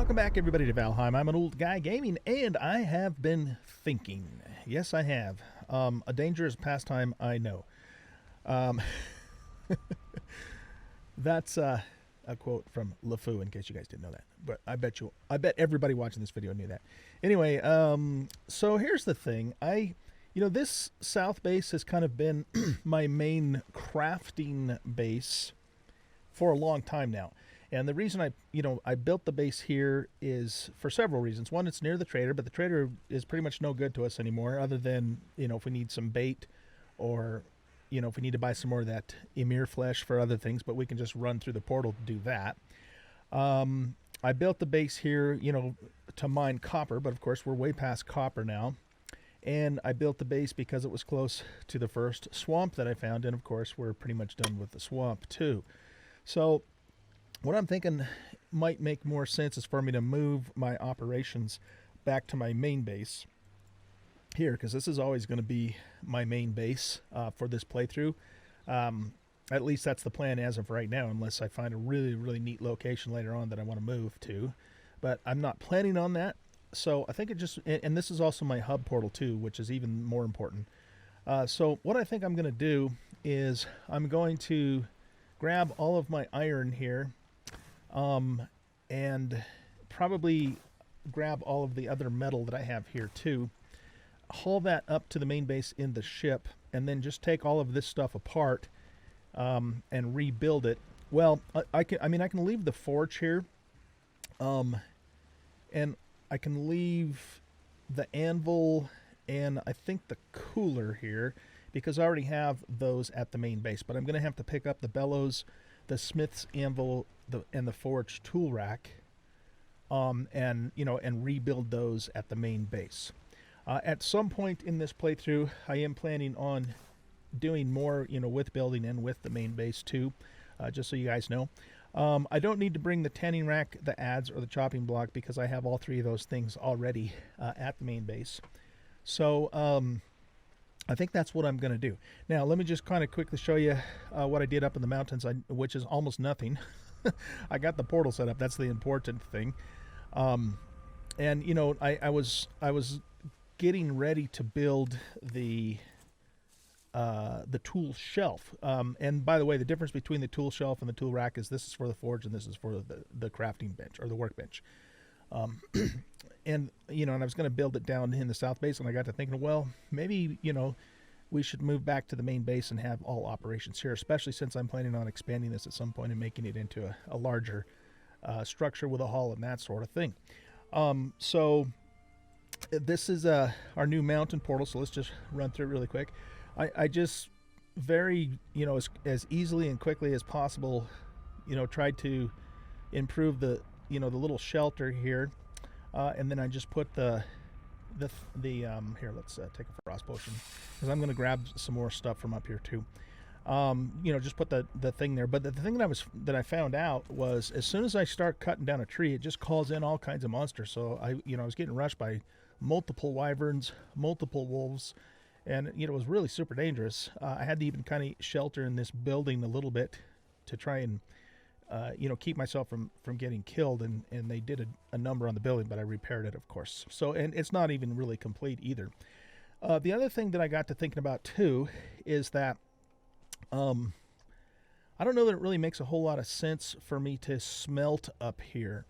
Welcome back, everybody, to Valheim. I'm an old guy gaming, and I have been thinking. Yes, I have. A dangerous pastime, I know. Um, that's a quote from LeFou, in case you guys didn't know that. But I bet everybody watching this video knew that. Anyway, so here's the thing. This south base has kind of been my main crafting base for a long time now. And the reason I built the base here is for several reasons. One, it's near the trader, but the trader is pretty much no good to us anymore, other than, if we need some bait or, if we need to buy some more of that Emir flesh for other things, but we can just run through the portal to do that. I built the base here, to mine copper, but of course we're way past copper now. And I built the base because it was close to the first swamp that I found, and of course we're pretty much done with the swamp too. So what I'm thinking might make more sense is for me to move my operations back to my main base here, because this is always going to be my main base for this playthrough. At least that's the plan as of right now, unless I find a really, really neat location later on that I want to move to. But I'm not planning on that. So I think it just, and this is also my hub portal too, which is even more important. So what I think I'm going to do is I'm going to grab all of my iron here, and probably grab all of the other metal that I have here too, haul that up to the main base in the ship, and then just take all of this stuff apart and rebuild it. Well, I can leave the forge here, and I can leave the anvil and I think the cooler here, because I already have those at the main base. But I'm going to have to pick up the bellows, the smith's anvil, and the forge tool rack, and rebuild those at the main base. At some point in this playthrough, I am planning on doing more, with building and with the main base too, just so you guys know. I don't need to bring the tanning rack, the adze, or the chopping block, because I have all three of those things already at the main base. So I think that's what I'm going to do. Now, let me just kind of quickly show you what I did up in the mountains, which is almost nothing. I got the portal set up. That's the important thing. And I was getting ready to build the tool shelf. And by the way, the difference between the tool shelf and the tool rack is this is for the forge and this is for the crafting bench, or the workbench. And I was going to build it down in the south base, and I got to thinking, well, maybe, we should move back to the main base and have all operations here, especially since I'm planning on expanding this at some point and making it into a larger structure with a hall and that sort of thing. So this is our new mountain portal, so let's just run through it really quick. I just very, as easily and quickly as possible, tried to improve the little shelter here. And then I just put here, let's take a frost potion, because I'm going to grab some more stuff from up here too. Just put the thing there. But the thing that I found out was, as soon as I start cutting down a tree, it just calls in all kinds of monsters. So I was getting rushed by multiple wyverns, multiple wolves, and it was really super dangerous. I had to even kind of shelter in this building a little bit to try and keep myself from getting killed, and they did a number on the building, but I repaired it, of course. So, and it's not even really complete either. The other thing that I got to thinking about too is that I don't know that it really makes a whole lot of sense for me to smelt up here.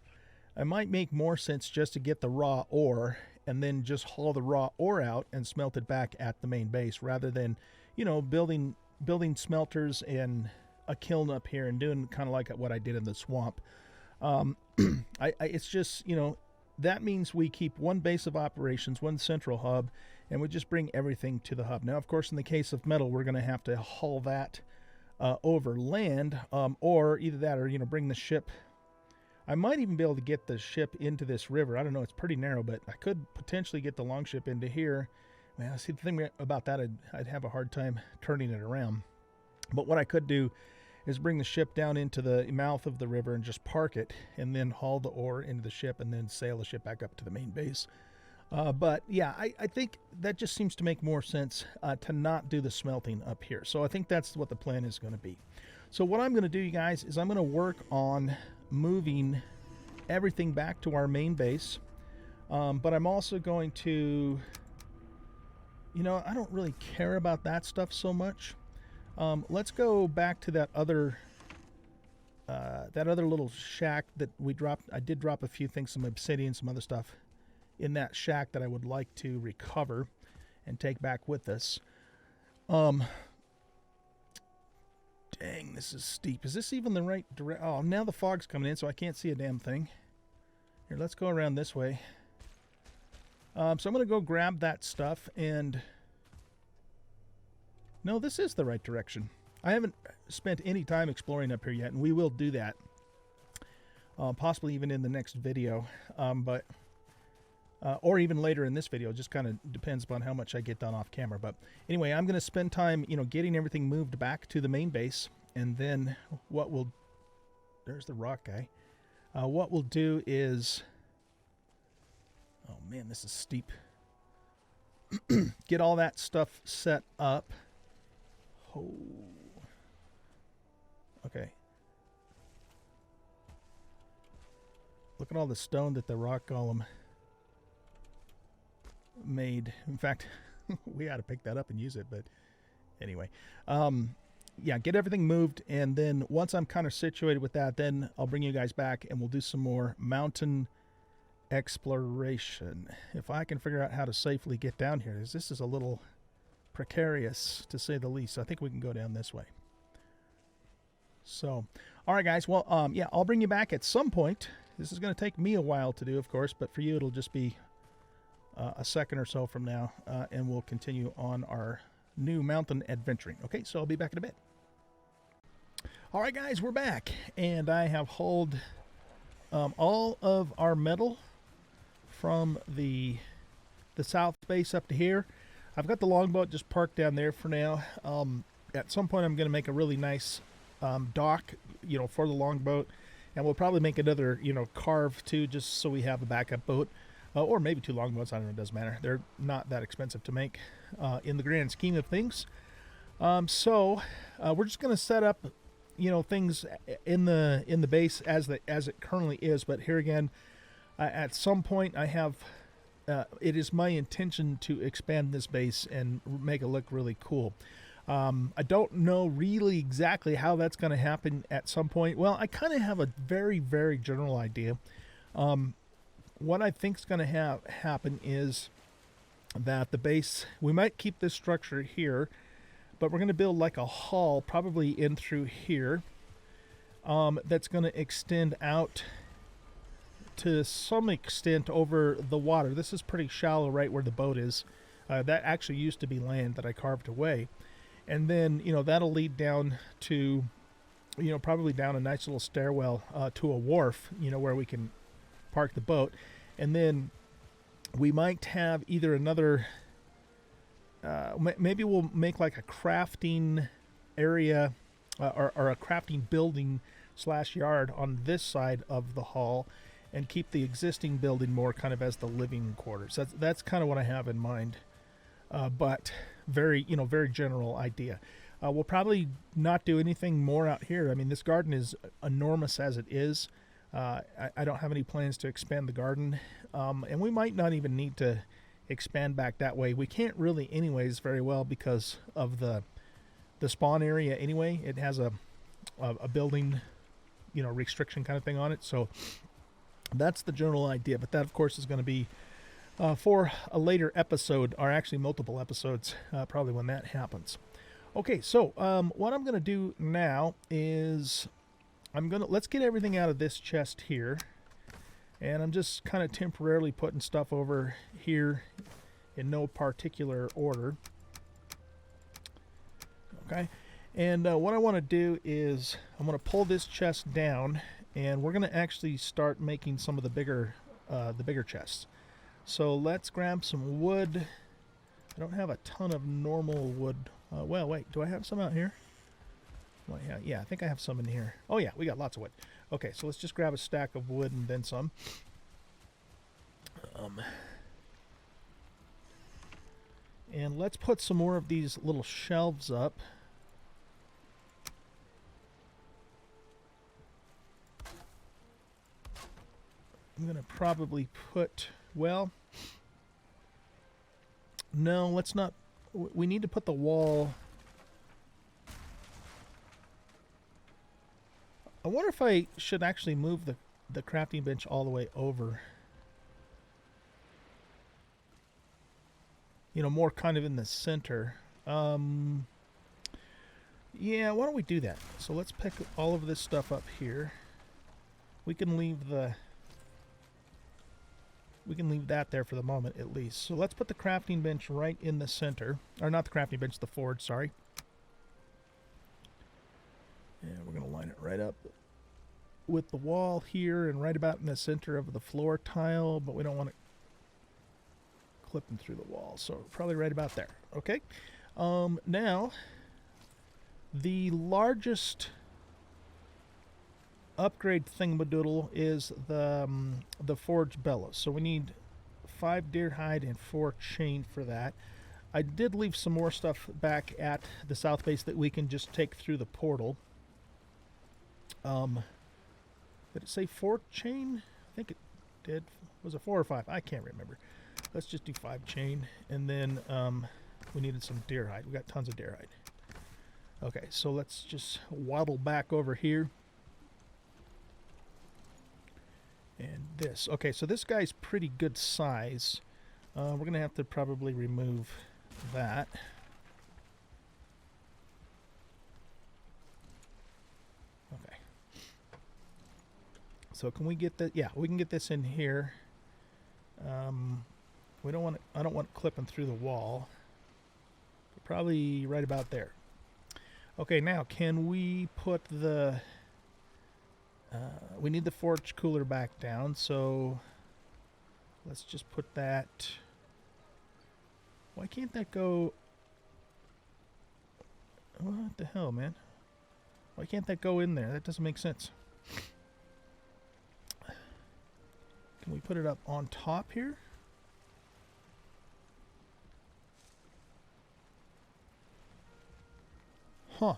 It might make more sense just to get the raw ore and then just haul the raw ore out and smelt it back at the main base, rather than building smelters and a kiln up here and doing kind of like what I did in the swamp. It's just, that means we keep one base of operations, one central hub, and we just bring everything to the hub. Now, of course, in the case of metal, we're going to have to haul that over land, or either that or, bring the ship. I might even be able to get the ship into this river. I don't know, it's pretty narrow, but I could potentially get the longship into here. Well, see, the thing about that, I'd have a hard time turning it around. But what I could do is bring the ship down into the mouth of the river and just park it, and then haul the ore into the ship, and then sail the ship back up to the main base. But yeah, I think that just seems to make more sense to not do the smelting up here. So I think that's what the plan is going to be. So what I'm going to do, you guys, is I'm going to work on moving everything back to our main base. But I'm also going to, you know, I don't really care about that stuff so much. Let's go back to that other little shack that we dropped. I did drop a few things, some obsidian, some other stuff in that shack that I would like to recover and take back with us. Dang, this is steep. Is this even the right direction? Oh, now the fog's coming in, so I can't see a damn thing. Here, let's go around this way. So I'm going to go grab that stuff and... No, this is the right direction. I haven't spent any time exploring up here yet, and we will do that. Possibly even in the next video. Or even later in this video. It just kind of depends upon how much I get done off camera. But anyway, I'm going to spend time, you know, getting everything moved back to the main base. And then what we'll... There's the rock guy. What we'll do is... Oh man, this is steep. Get all that stuff set up. Oh. Okay. Look at all the stone that the rock golem made. In fact, we ought to pick that up and use it, but anyway. Yeah, get everything moved, and then once I'm kind of situated with that, then I'll bring you guys back and we'll do some more mountain exploration. If I can figure out how to safely get down here, this is a little precarious to say the least. I think we can go down this way. So, all right, guys. Well, yeah, I'll bring you back at some point. This is going to take me a while to do, of course, but for you, it'll just be a second or so from now, and we'll continue on our new mountain adventuring. Okay, so I'll be back in a bit. All right, guys, we're back, and I have hauled all of our metal from the south base up to here. I've got the longboat just parked down there for now. At some point, I'm going to make a really nice dock, you know, for the longboat, and we'll probably make another, you know, carve too, just so we have a backup boat, or maybe 2 longboats. I don't know. It doesn't matter. They're not that expensive to make in the grand scheme of things. So we're just going to set up, you know, things in the base as it currently is. But here again, at some point, I have. It is my intention to expand this base and make it look really cool. I don't know really exactly how that's going to happen at some point. Well, I kind of have a very, very general idea. What I think is going to happen is that the base, we might keep this structure here, but we're going to build like a hall probably in through here that's going to extend out to some extent over the water. This is pretty shallow right where the boat is. That actually used to be land that I carved away. And then, you know, that'll lead down to, you know, probably down a nice little stairwell to a wharf, you know, where we can park the boat. And then we might have either another, maybe we'll make like a crafting area or a crafting building / yard on this side of the hall, and keep the existing building more kind of as the living quarters. That's kind of what I have in mind, but very general idea. We'll probably not do anything more out here. I mean, this garden is enormous as it is. I don't have any plans to expand the garden, and we might not even need to expand back that way. We can't really anyways very well because of the spawn area anyway. It has a building, you know, restriction kind of thing on it, so that's the general idea. But that, of course, is going to be for a later episode, or actually multiple episodes, probably when that happens. Okay, so what I'm going to do now is let's get everything out of this chest here, and I'm just kind of temporarily putting stuff over here in no particular order. Okay, and what I want to do is I'm going to pull this chest down, and we're going to actually start making some of the bigger chests. So let's grab some wood. I don't have a ton of normal wood. Well, wait, do I have some out here? Well, yeah, I think I have some in here. Oh yeah, we got lots of wood. Okay, so let's just grab a stack of wood and then some. And let's put some more of these little shelves up. I'm going to probably put, well, no, let's not. We need to put the wall. I wonder if I should actually move the crafting bench all the way over. You know, more kind of in the center. Yeah, why don't we do that? So let's pick all of this stuff up here. We can leave that there for the moment at least. So let's put the crafting bench right in the center. Or not the crafting bench, the forge, sorry. And we're going to line it right up with the wall here and right about in the center of the floor tile, but we don't want it clipping through the wall. So probably right about there. Okay. Now, the largest upgrade thingamadoodle is the forge bellows. So we need 5 deer hide and 4 chain for that. I did leave some more stuff back at the south base that we can just take through the portal. Did it say 4 chain? I think it did. Was it 4 or 5? I can't remember. Let's just do 5 chain, and then we needed some deer hide. We got tons of deer hide. Okay, so let's just waddle back over here. And this. Okay, so this guy's pretty good size. We're going to have to probably remove that. Okay. So can we get that? Yeah, we can get this in here. We don't want it, I don't want it clipping through the wall. Probably right about there. Okay, now can we put the... we need the forge cooler back down, so let's just put that... Why can't that go... What the hell, man? Why can't that go in there? That doesn't make sense. Can we put it up on top here? Huh.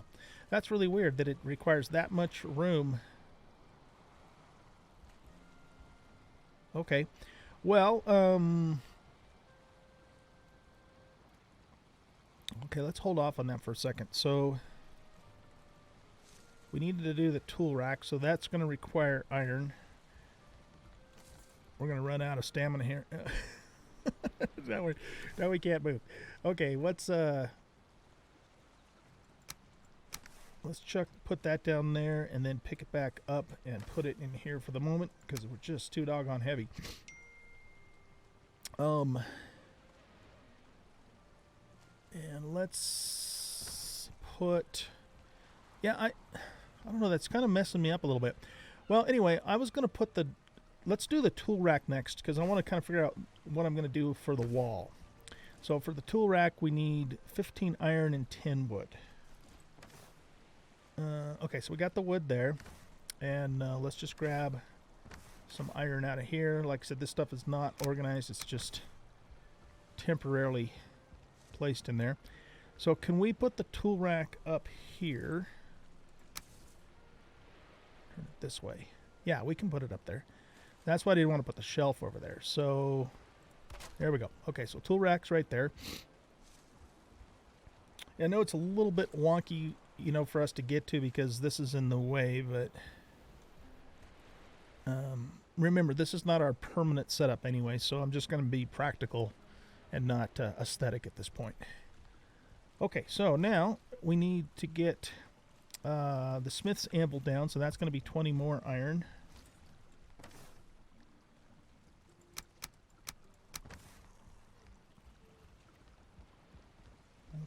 That's really weird that it requires that much room. Okay. Well, okay, let's hold off on that for a second. So we needed to do the tool rack, so that's going to require iron. We're going to run out of stamina here. Now we can't move. Okay, let's put that down there and then pick it back up and put it in here for the moment because we're just too doggone heavy. And let's put... Yeah, I don't know, that's kind of messing me up a little bit. Well, anyway, I was going to put the... Let's do the tool rack next because I want to kind of figure out what I'm going to do for the wall. So for the tool rack, we need 15 iron and 10 wood. Okay, so we got the wood there, and let's just grab some iron out of here. Like I said, this stuff is not organized, it's just temporarily placed in there. So can we put the tool rack up here? Turn it this way. Yeah, we can put it up there. That's why I didn't want to put the shelf over there. So there we go. Okay, so tool rack's right there. I know it's a little bit wonky, you know, for us to get to because this is in the way, but remember, this is not our permanent setup anyway, so I'm just going to be practical and not aesthetic at this point. Okay, so now we need to get the smith's anvil down, so that's going to be 20 more iron.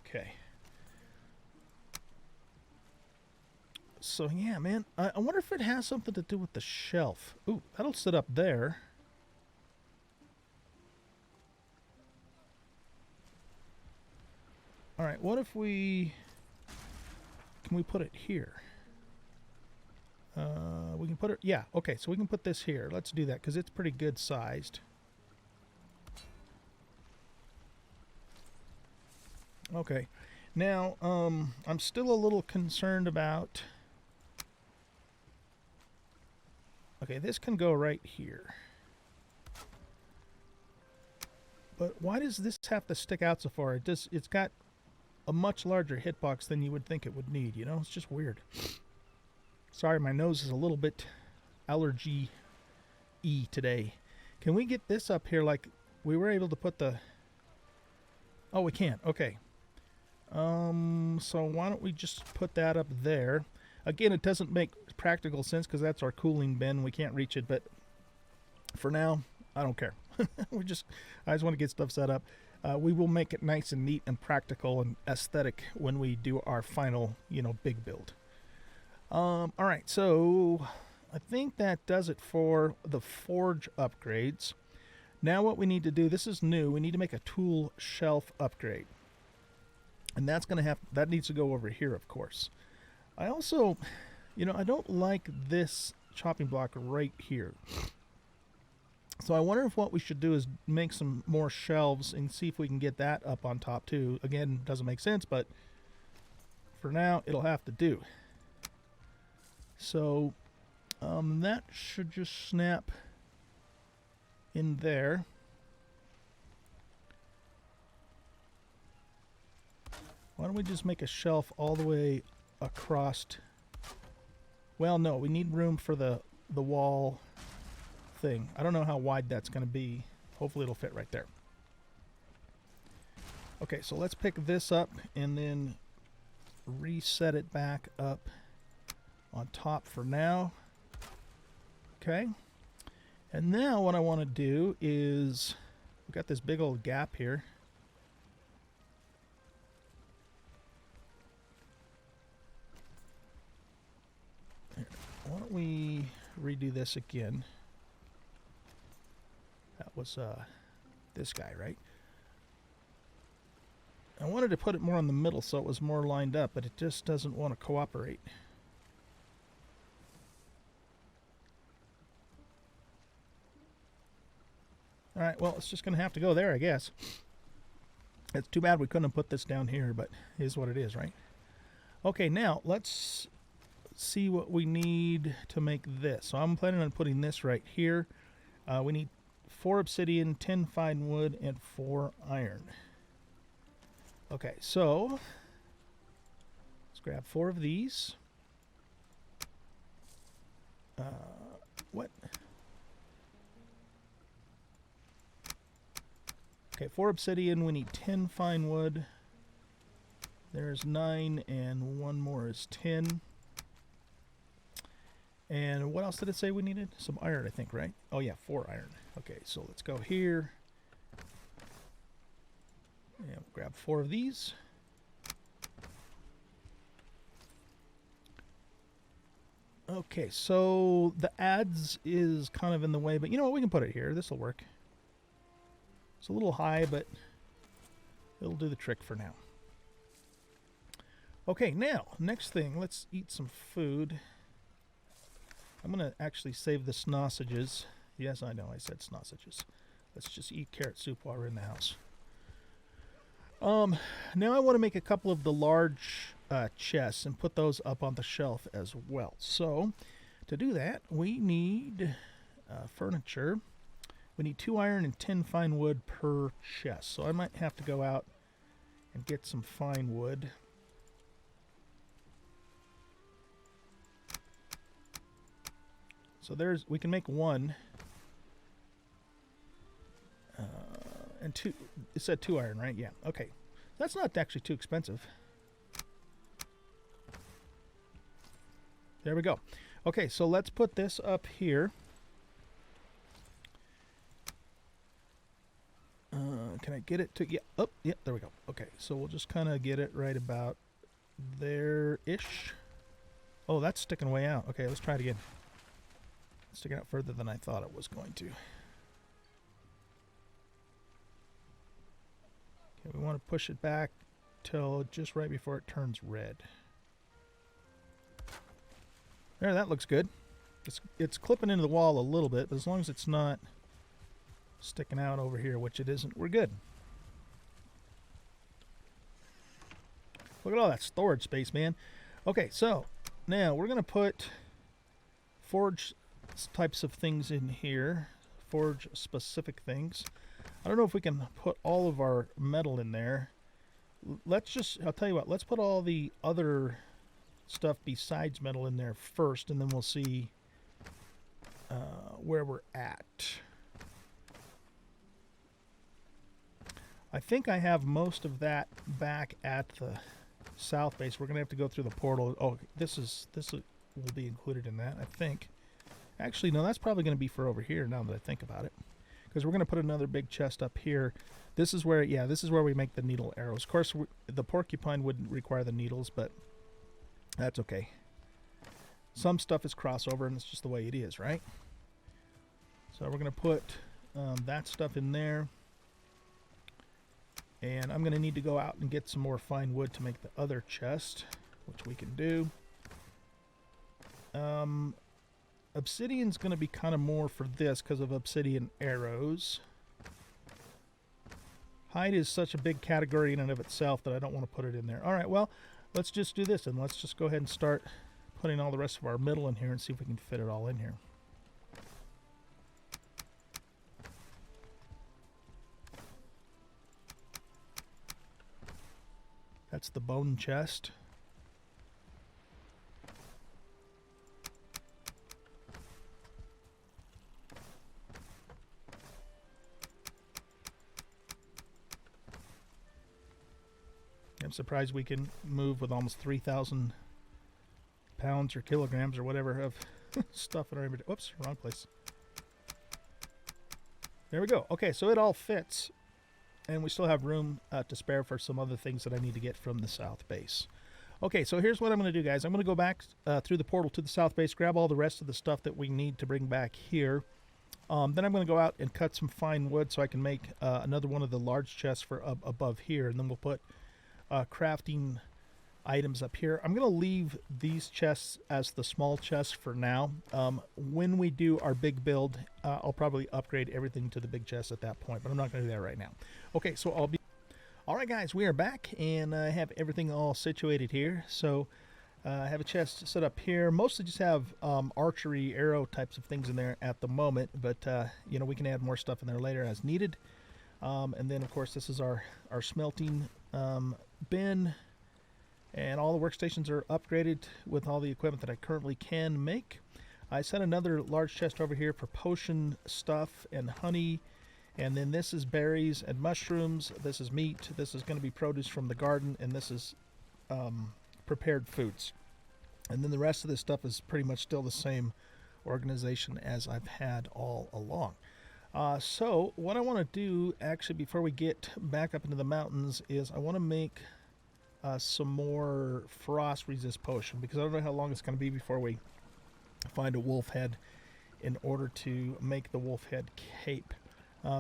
Okay. So yeah, man, I wonder if it has something to do with the shelf. Ooh, that'll sit up there. All right, what if we... Can we put it here? We can put it... Yeah, okay, so we can put this here. Let's do that, because it's pretty good sized. Okay, now, I'm still a little concerned about... Okay, this can go right here. But why does this have to stick out so far? It's got a much larger hitbox than you would think it would need, you know? It's just weird. Sorry, my nose is a little bit allergy-y today. Can we get this up here like we were able to put the... Oh, we can't. Okay. So why don't we just put that up there? Again, it doesn't make practical sense because that's our cooling bin. We can't reach it, but for now, I don't care. I just want to get stuff set up. We will make it nice and neat and practical and aesthetic when we do our final, you know, big build. All right, so I think that does it for the forge upgrades. Now what we need to do, this is new, we need to make a tool shelf upgrade. And that's going to have, that needs to go over here, of course. I also, you know, I don't like this chopping block right here. So I wonder if what we should do is make some more shelves and see if we can get that up on top too. Again, doesn't make sense, but for now, it'll have to do. So that should just snap in there. Why don't we just make a shelf all the way across? Well, no, we need room for the wall thing. I don't know how wide that's going to be. Hopefully it'll fit right there. Okay, so let's pick this up and then reset it back up on top for now. Okay. And now what I want to do is, we've got this big old gap here. Why don't we redo this again? That was this guy, right? I wanted to put it more in the middle so it was more lined up, but it just doesn't want to cooperate. Alright, well, it's just going to have to go there, I guess. It's too bad we couldn't have put this down here, but it is what it is, right? Okay, now let's see what we need to make this. So I'm planning on putting this right here. We need 4 obsidian, 10 fine wood, and 4 iron. Okay, so let's grab 4 of these. What? Okay, 4 obsidian, we need 10 fine wood. There's 9, and 1 more is 10. And what else did it say we needed? Some iron, I think, right? Oh yeah, 4 iron. Okay, so let's go here. And we'll grab 4 of these. Okay, so the adds is kind of in the way, but you know what? We can put it here. This will work. It's a little high, but it'll do the trick for now. Okay, now, next thing, let's eat some food. I'm going to actually save the sausages. Yes, I know, I said sausages. Let's just eat carrot soup while we're in the house. Now I want to make a couple of the large chests and put those up on the shelf as well. So, to do that, we need furniture. We need 2 iron and 10 fine wood per chest. So I might have to go out and get some fine wood. So we can make 1 and 2. It said 2 iron, right? Yeah. Okay. That's not actually too expensive. There we go. Okay, so let's put this up here. Can I get it to? Yeah. Oh, yeah. There we go. Okay, so we'll just kind of get it right about there-ish. Oh, that's sticking way out. Okay, let's try it again. Sticking out further than I thought it was going to. Okay, we want to push it back till just right before it turns red. There, that looks good. It's clipping into the wall a little bit, but as long as it's not sticking out over here, which it isn't, we're good. Look at all that storage space, man. Okay, so now we're going to put forge types of things in here. Forge specific things. I don't know if we can put all of our metal in there. Let's just, I'll tell you what, let's put all the other stuff besides metal in there first, and then we'll see where we're at. I think I have most of that back at the south base. We're gonna have to go through the portal. Oh, this will be included in that, I think. Actually, no, that's probably gonna be for over here now that I think about it, because we're gonna put another big chest up here. This is where, yeah, this is where we make the needle arrows. Of course, the porcupine wouldn't require the needles, but that's okay. Some stuff is crossover, and it's just the way it is, right? So we're gonna put that stuff in there. And I'm going to need to go out and get some more fine wood to make the other chest, which we can do. Obsidian's going to be kind of more for this because of obsidian arrows. Hide is such a big category in and of itself that I don't want to put it in there. All right, well, let's just do this, and let's just go ahead and start putting all the rest of our metal in here and see if we can fit it all in here. That's the bone chest. I'm surprised we can move with almost 3,000 pounds or kilograms or whatever of stuff in our inventory. Whoops, wrong place. There we go. Okay, so it all fits. And we still have room to spare for some other things that I need to get from the south base. Okay, so here's what I'm going to do, guys. I'm going to go back through the portal to the south base, grab all the rest of the stuff that we need to bring back here. Then I'm going to go out and cut some fine wood so I can make another one of the large chests for above here. And then we'll put crafting items up here. I'm going to leave these chests as the small chests for now. When we do our big build, I'll probably upgrade everything to the big chest at that point, but I'm not going to do that right now. Okay, so I'll be... Alright guys, we are back, and I have everything all situated here. So I have a chest set up here. Mostly just have archery, arrow types of things in there at the moment, but you know, we can add more stuff in there later as needed. And then of course this is our smelting bin. And all the workstations are upgraded with all the equipment that I currently can make. I set another large chest over here for potion stuff and honey. And then this is berries and mushrooms. This is meat. This is going to be produce from the garden. And this is prepared foods. And then the rest of this stuff is pretty much still the same organization as I've had all along. So what I want to do, actually, before we get back up into the mountains, is I want to make... some more frost resist potion, because I don't know how long it's going to be before we find a wolf head in order to make the wolf head cape.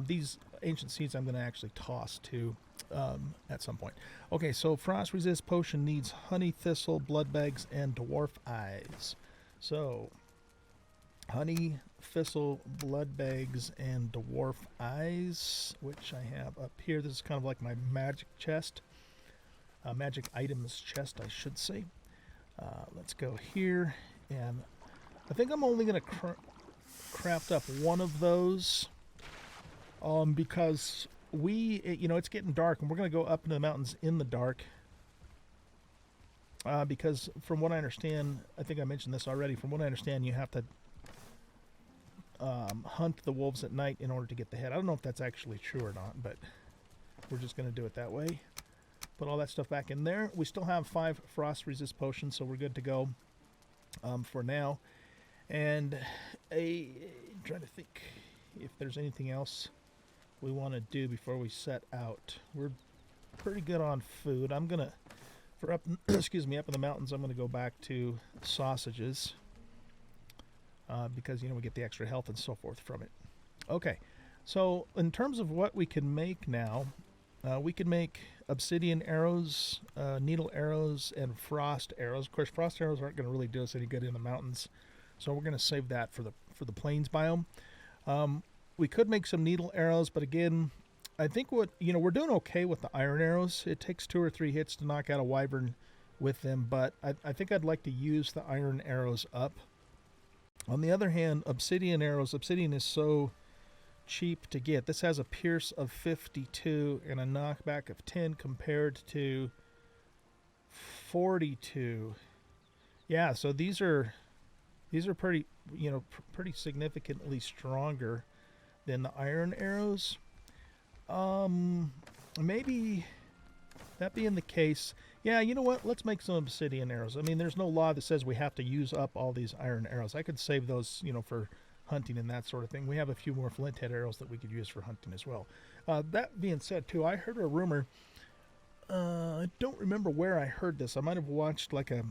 These ancient seeds I'm going to actually toss to at some point. Okay, so frost resist potion needs honey, thistle, blood bags, and dwarf eyes. So honey, thistle, blood bags, and dwarf eyes, which I have up here. This is kind of like my magic chest. Magic items chest, I should say. Let's go here, and I think I'm only going to craft up one of those because you know, it's getting dark, and we're going to go up into the mountains in the dark because from what I understand, I think I mentioned this already, from what I understand, you have to hunt the wolves at night in order to get the head. I don't know if that's actually true or not, but we're just going to do it that way. Put all that stuff back in there. We still have 5 frost resist potions, so we're good to go for now. And I'm trying to think if there's anything else we want to do before we set out. We're pretty good on food. I'm gonna, for up, excuse me, up in the mountains, I'm gonna go back to sausages because, you know, we get the extra health and so forth from it. Okay, so in terms of what we can make now, we can make obsidian arrows, needle arrows, and frost arrows. Of course, frost arrows aren't going to really do us any good in the mountains, so we're going to save that for the plains biome. We could make some needle arrows, but again, I think we're doing okay with the iron arrows. It takes 2 or 3 hits to knock out a wyvern with them, but I think I'd like to use the iron arrows up. On the other hand, obsidian arrows, obsidian is so cheap to get. This has a pierce of 52 and a knockback of 10 compared to 42. Yeah, so these are pretty, you know, pretty significantly stronger than the iron arrows. Maybe that being the case, yeah, you know what? Let's make some obsidian arrows. I mean, there's no law that says we have to use up all these iron arrows. I could save those, you know, for hunting and that sort of thing. We have a few more flint head arrows that we could use for hunting as well. That being said, too, I heard a rumor. I don't remember where I heard this. I might have watched like a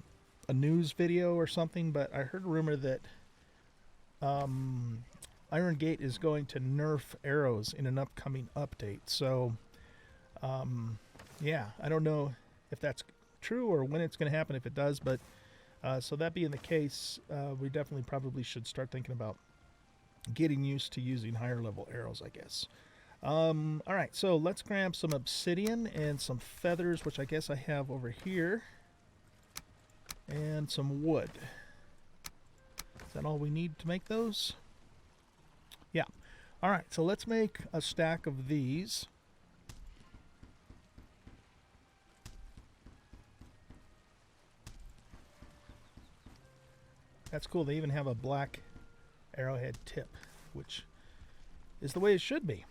news video or something, but I heard a rumor that Iron Gate is going to nerf arrows in an upcoming update. So, yeah, I don't know if that's true or when it's going to happen if it does, but so that being the case, we definitely probably should start thinking about getting used to using higher level arrows, I guess. All right, so let's grab some obsidian and some feathers, which I guess I have over here, and some wood. Is that all we need to make those? Yeah. All right, so let's make a stack of these. That's cool. They even have a black arrowhead tip, which is the way it should be.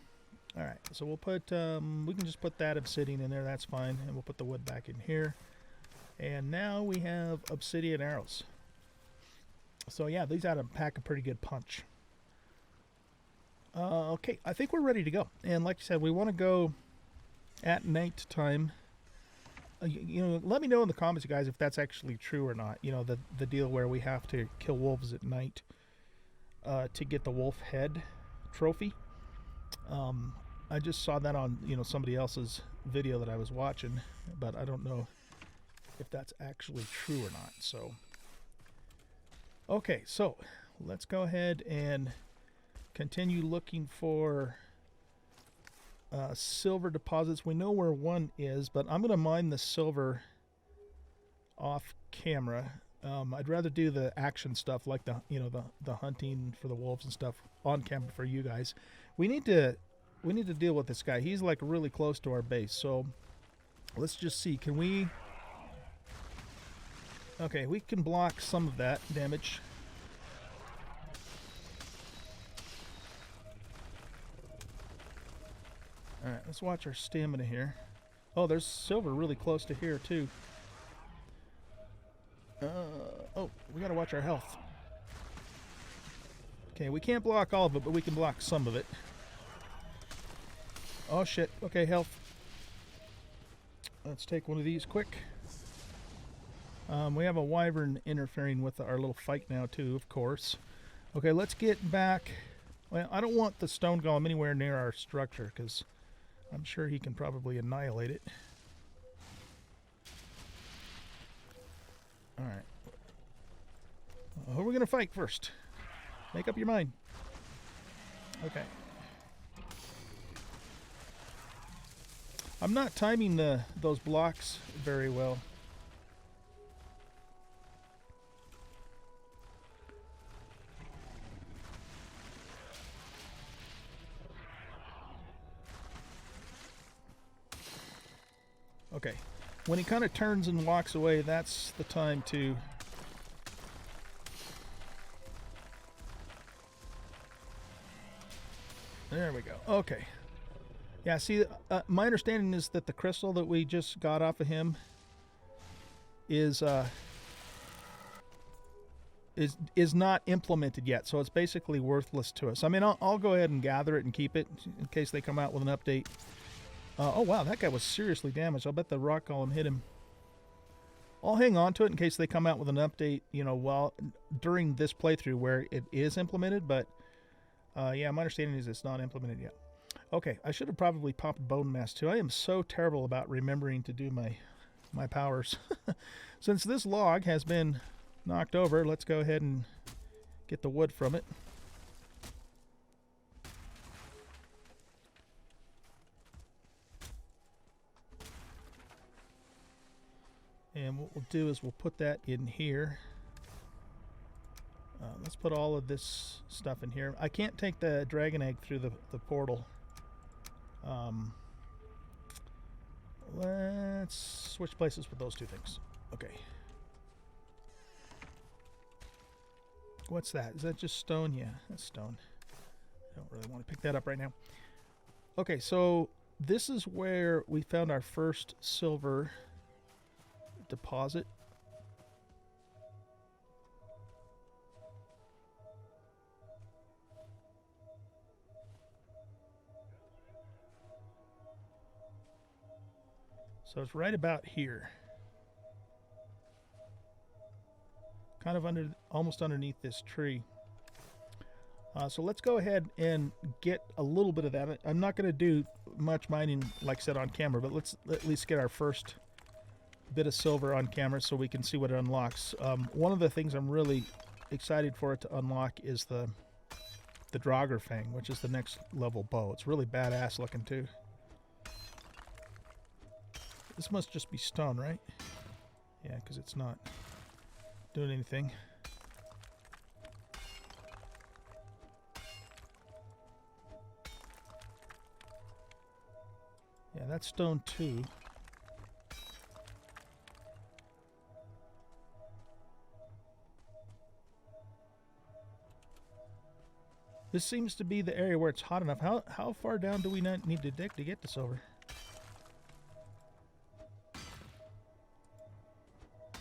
All right, so we'll put, we can just put that obsidian in there. That's fine. And we'll put the wood back in here. And now we have obsidian arrows. So yeah, these ought to pack a pretty good punch. Okay, I think we're ready to go. And like I said, we want to go at night time. You know, let me know in the comments, guys, if that's actually true or not. You know, the deal where we have to kill wolves at night to get the wolf head trophy. I just saw that on, you know, somebody else's video that I was watching, but I don't know if that's actually true or not. So, okay, so let's go ahead and continue looking for silver deposits. We know where one is, but I'm going to mine the silver off camera. I'd rather do the action stuff like the hunting for the wolves and stuff on camera for you guys. We need to deal with this guy. He's like really close to our base. So let's just see. Can we? Okay, we can block some of that damage. All right, let's watch our stamina here. Oh, there's silver really close to here too. Oh, we gotta watch our health. Okay, we can't block all of it, but we can block some of it. Oh shit, okay, health. Let's take one of these quick. We have a wyvern interfering with our little fight now too, of course. Okay, let's get back. Well, I don't want the stone golem anywhere near our structure, because I'm sure he can probably annihilate it. Alright. Who are we going to fight first? Make up your mind. Okay. I'm not timing those blocks very well. Okay. When he kind of turns and walks away, that's the time to... There we go. Okay. Yeah, see, my understanding is that the crystal that we just got off of him is not implemented yet, so it's basically worthless to us. I mean, I'll go ahead and gather it and keep it in case they come out with an update. Oh wow, that guy was seriously damaged. I'll bet the rock golem hit him. I'll hang on to it in case they come out with an update, you know, during this playthrough where it is implemented, but yeah, my understanding is it's not implemented yet. Okay, I should have probably popped bone mass too. I am so terrible about remembering to do my powers. Since this log has been knocked over, let's go ahead and get the wood from it. And what we'll do is we'll put that in here. Let's put all of this stuff in here. I can't take the dragon egg through the portal. Let's switch places with those two things. Okay. What's that? Is that just stone? Yeah, that's stone. I don't really want to pick that up right now. Okay, so this is where we found our first silver deposit. So it's right about here. Kind of almost underneath this tree. So let's go ahead and get a little bit of that. I'm not going to do much mining, like I said, on camera, but let's at least get our first bit of silver on camera so we can see what it unlocks. One of the things I'm really excited for it to unlock is the Draugr Fang, which is the next level bow. It's really badass looking too. This must just be stone, right? Yeah, because it's not doing anything. Yeah, that's stone too. This seems to be the area where it's hot enough. How far down do we not need to dig to get to silver?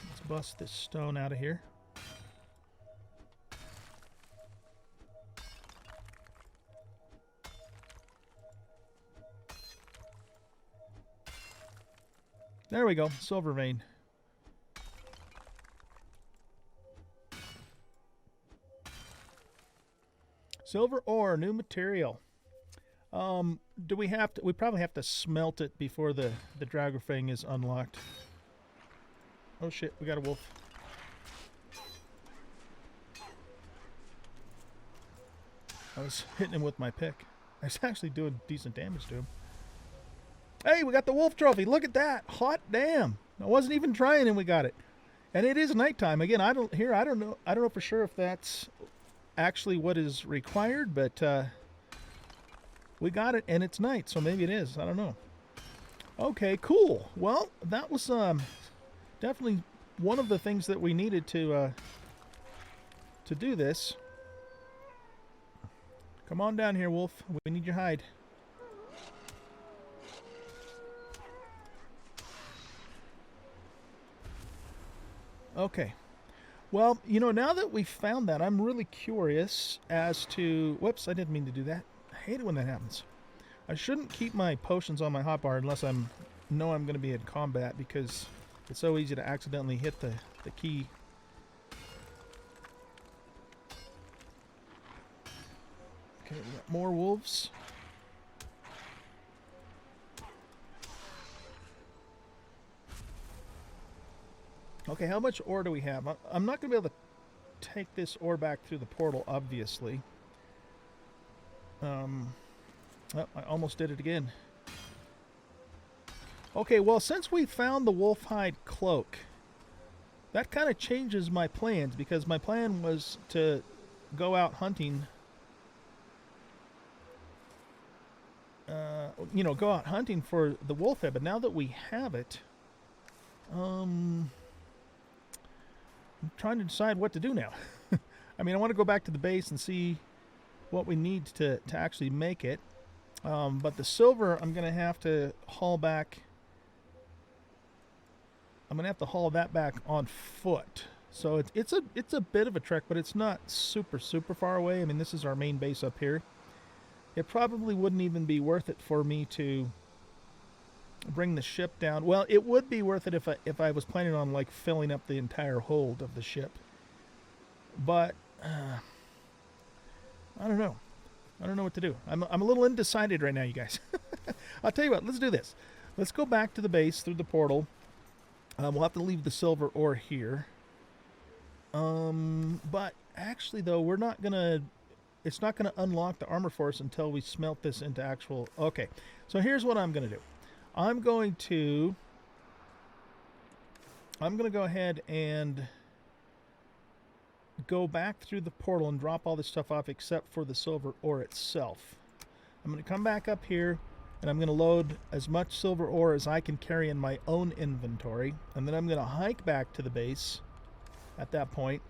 Let's bust this stone out of here. There we go, silver vein. Silver ore, new material. Do we have to? We probably have to smelt it before the Draugr Fang is unlocked. Oh shit, we got a wolf. I was hitting him with my pick. I was actually doing decent damage to him. Hey, we got the wolf trophy. Look at that. Hot damn. I wasn't even trying and we got it. And it is nighttime. Again, I don't know for sure if that's actually what is required, but we got it and it's night, so maybe it is. I don't know. Okay, cool. Well, that was definitely one of the things that we needed to do this. Come on down here, wolf. We need your hide. Okay. Well, you know, now that we've found that, I'm really curious as to... Whoops, I didn't mean to do that. I hate it when that happens. I shouldn't keep my potions on my hotbar unless I know I'm going to be in combat, because it's so easy to accidentally hit the key. Okay, we got more wolves. Okay, how much ore do we have? I'm not going to be able to take this ore back through the portal, obviously. Oh, I almost did it again. Okay, well, since we found the wolf hide cloak, that kind of changes my plans, because my plan was to go out hunting. You know, go out hunting for the wolf head, but now that we have it, I'm trying to decide what to do now. I mean, I want to go back to the base and see what we need to actually make it. But the silver, I'm going to have to haul back. I'm going to have to haul that back on foot. So it's a bit of a trek, but it's not super far away. I mean, this is our main base up here. It probably wouldn't even be worth it for me to bring the ship down. Well, it would be worth it if I was planning on like filling up the entire hold of the ship. But I don't know. I don't know what to do. I'm a little undecided right now, you guys. I'll tell you what. Let's do this. Let's go back to the base through the portal. We'll have to leave the silver ore here. But actually, though, we're not gonna. It's not gonna unlock the armor for us until we smelt this into actual. Okay. So here's what I'm gonna do. I'm going to go ahead and go back through the portal and drop all this stuff off except for the silver ore itself. I'm going to come back up here and I'm going to load as much silver ore as I can carry in my own inventory, and then I'm going to hike back to the base at that point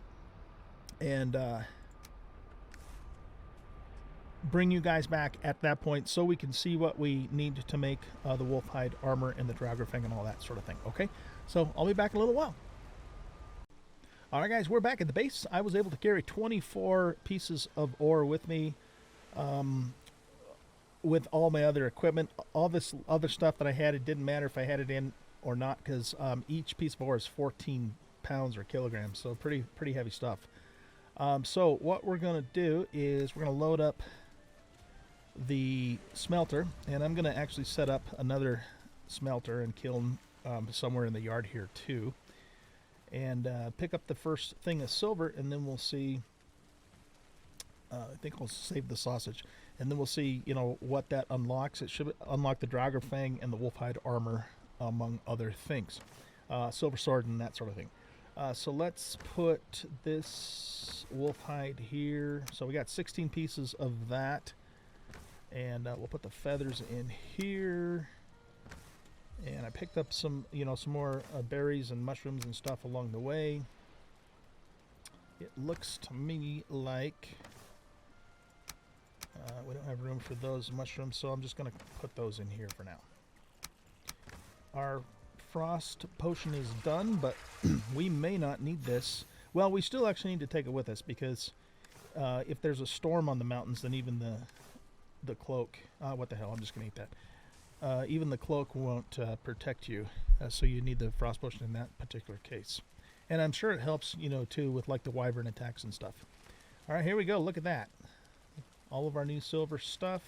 and bring you guys back at that point so we can see what we need to make the wolf hide armor and the Draugr and all that sort of thing. Okay, so I'll be back in a little while. Alright guys, we're back at the base. I was able to carry 24 pieces of ore with me, with all my other equipment. All this other stuff that I had, it didn't matter if I had it in or not, because each piece of ore is 14 pounds or kilograms, so pretty heavy stuff. So what we're going to do is we're going to load up the smelter, and I'm going to actually set up another smelter and kiln somewhere in the yard here too, and pick up the first thing of silver, and then we'll see. I think I'll save the sausage, and then we'll see, you know, what that unlocks. It should unlock the Draugr and the wolf hide armor, among other things, silver sword and that sort of thing. So let's put this wolf hide here. So we got 16 pieces of that, and we'll put the feathers in here. And I picked up some, you know, some more berries and mushrooms and stuff along the way. It looks to me like we don't have room for those mushrooms, so I'm just going to put those in here for now. Our frost potion is done, but we may not need this. Well, we still actually need to take it with us, because if there's a storm on the mountains, then even the cloak, what the hell, I'm just gonna eat that. Even the cloak won't protect you, so you need the frost potion in that particular case. And I'm sure it helps, you know, too, with like the wyvern attacks and stuff. All right, here we go. Look at that. All of our new silver stuff.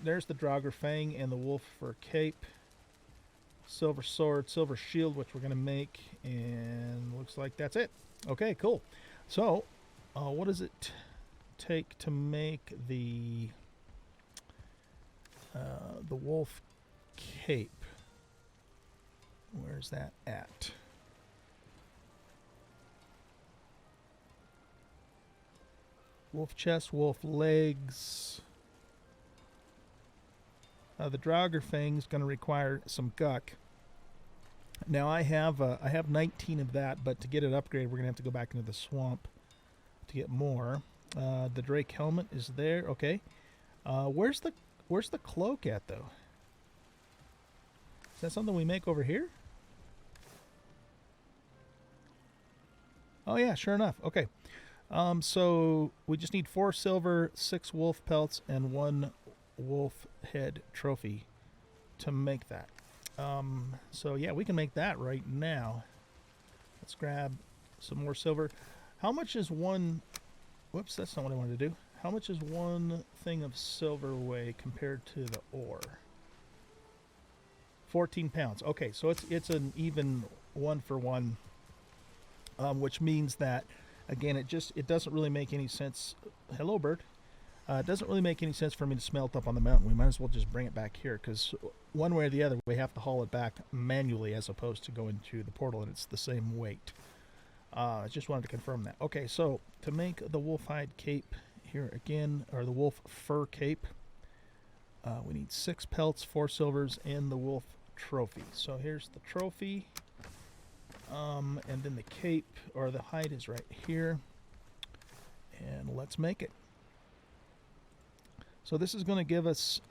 There's the Draugr and the wolf fur cape. Silver sword, silver shield, which we're going to make, and looks like that's it. Okay, cool. So, what does it take to make the wolf cape? Where's that at? Wolf chest, wolf legs. The Draugr is going to require some guck. Now I have 19 of that, but to get it upgraded, we're going to have to go back into the swamp to get more. The Drake helmet is there. Okay. Where's the cloak at though? Is that something we make over here? Oh yeah, sure enough. Okay. So we just need 4 silver, 6 wolf pelts, and 1 wolf head trophy to make that. So yeah, we can make that right now. Let's grab some more silver. How much is one... Whoops, that's not what I wanted to do. How much is one thing of silver weigh compared to the ore? 14 pounds. Okay, so it's an even 1-for-1, which means that, again, it doesn't really make any sense. Hello, bird. It doesn't really make any sense for me to smelt up on the mountain. We might as well just bring it back here, because one way or the other, we have to haul it back manually as opposed to going through the portal, and it's the same weight. I just wanted to confirm that. Okay, so to make the wolf hide cape here again, or the wolf fur cape, we need 6 pelts, 4 silvers, and the wolf trophy. So here's the trophy, and then the cape, or the hide, is right here, and let's make it. So this is going to give us,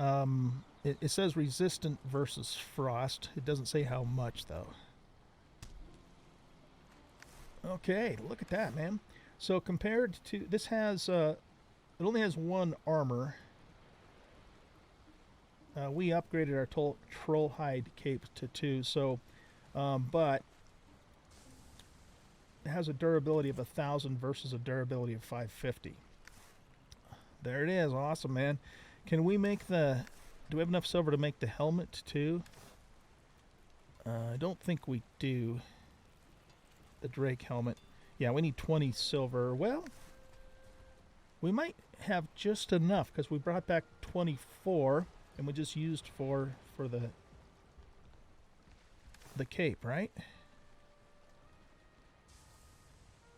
it says resistant versus frost. It doesn't say how much, though. Okay, look at that, man. So compared to, this has, it only has 1 armor. We upgraded our troll hide cape to 2, so, but it has a durability of 1,000 versus a durability of 550. There it is. Awesome, man. Can we make the... Do we have enough silver to make the helmet, too? I don't think we do. The Drake helmet. Yeah, we need 20 silver. Well, we might have just enough, because we brought back 24, and we just used for the cape, right?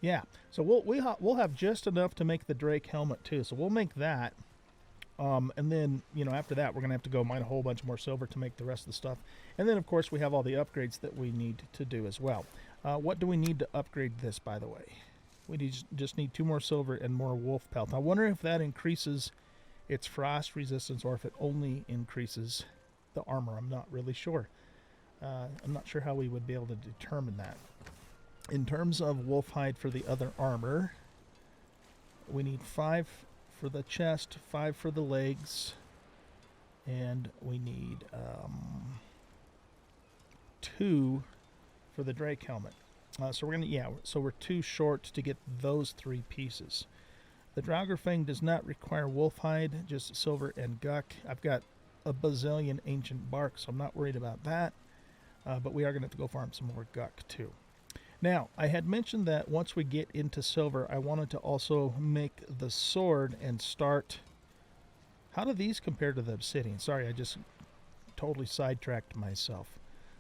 Yeah. So we'll have just enough to make the Drake helmet too. So we'll make that. And then, you know, after that, we're going to have to go mine a whole bunch more silver to make the rest of the stuff. And then, of course, we have all the upgrades that we need to do as well. What do we need to upgrade this, by the way? We just need 2 more silver and more wolf pelt. I wonder if that increases its frost resistance or if it only increases the armor. I'm not really sure. I'm not sure how we would be able to determine that. In terms of wolf hide for the other armor, we need 5 for the chest, 5 for the legs, and we need 2 for the Drake helmet. So we're gonna, so we're too short to get those 3 pieces. The Draugr Fang does not require wolf hide, just silver and guck. I've got a bazillion ancient bark, so I'm not worried about that. But we are gonna have to go farm some more guck too. Now, I had mentioned that once we get into silver, I wanted to also make the sword and start... How do these compare to the obsidian? Sorry, I just totally sidetracked myself.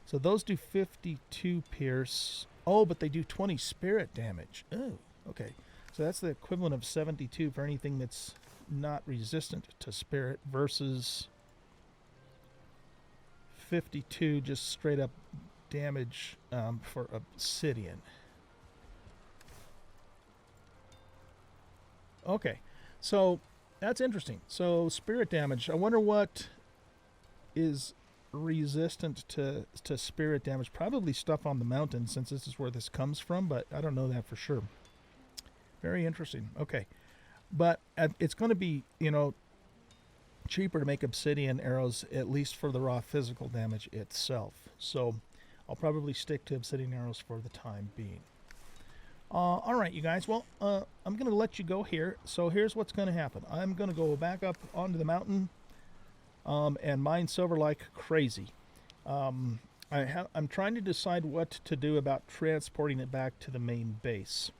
So those do 52 pierce. Oh, but they do 20 spirit damage. Oh, okay. So that's the equivalent of 72 for anything that's not resistant to spirit versus 52 just straight up damage for obsidian. Okay, so that's interesting. So spirit damage, I wonder what is resistant to spirit damage. Probably stuff on the mountain, since this is where this comes from, but I don't know that for sure. Very interesting. Okay, but it's going to be, you know, cheaper to make obsidian arrows, at least for the raw physical damage itself. So I'll probably stick to obsidian arrows for the time being. All right, you guys. Well, I'm going to let you go here. So here's what's going to happen. I'm going to go back up onto the mountain and mine silver like crazy. I'm trying to decide what to do about transporting it back to the main base.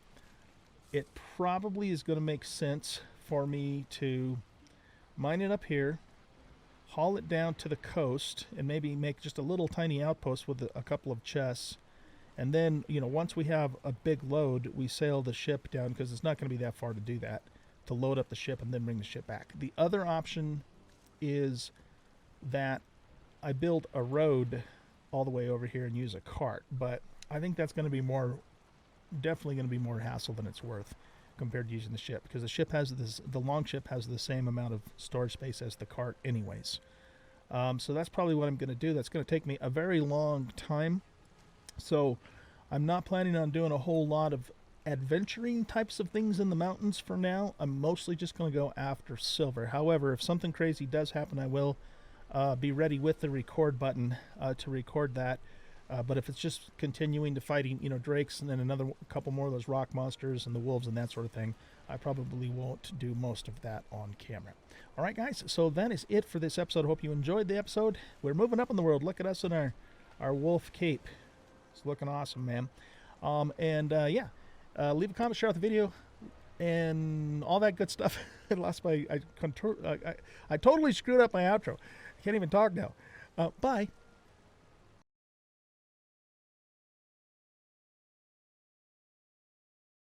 It probably is going to make sense for me to mine it up here, haul it down to the coast, and maybe make just a little tiny outpost with a couple of chests. And then, you know, once we have a big load, we sail the ship down, because it's not going to be that far to do that, to load up the ship and then bring the ship back. The other option is that I build a road all the way over here and use a cart, but I think that's going to be definitely going to be more hassle than it's worth compared to using the ship, because the ship has the long ship has the same amount of storage space as the cart anyways. So that's probably what I'm going to do. That's going to take me a very long time. So I'm not planning on doing a whole lot of adventuring types of things in the mountains for now. I'm mostly just going to go after silver. However, if something crazy does happen, I will be ready with the record button to record that. But if it's just continuing to fighting, you know, drakes and then a couple more of those rock monsters and the wolves and that sort of thing, I probably won't do most of that on camera. All right, guys, so that is it for this episode. I hope you enjoyed the episode. We're moving up in the world. Look at us in our wolf cape. It's looking awesome, man. Leave a comment, share out the video, and all that good stuff. I totally screwed up my outro. I can't even talk now. Bye.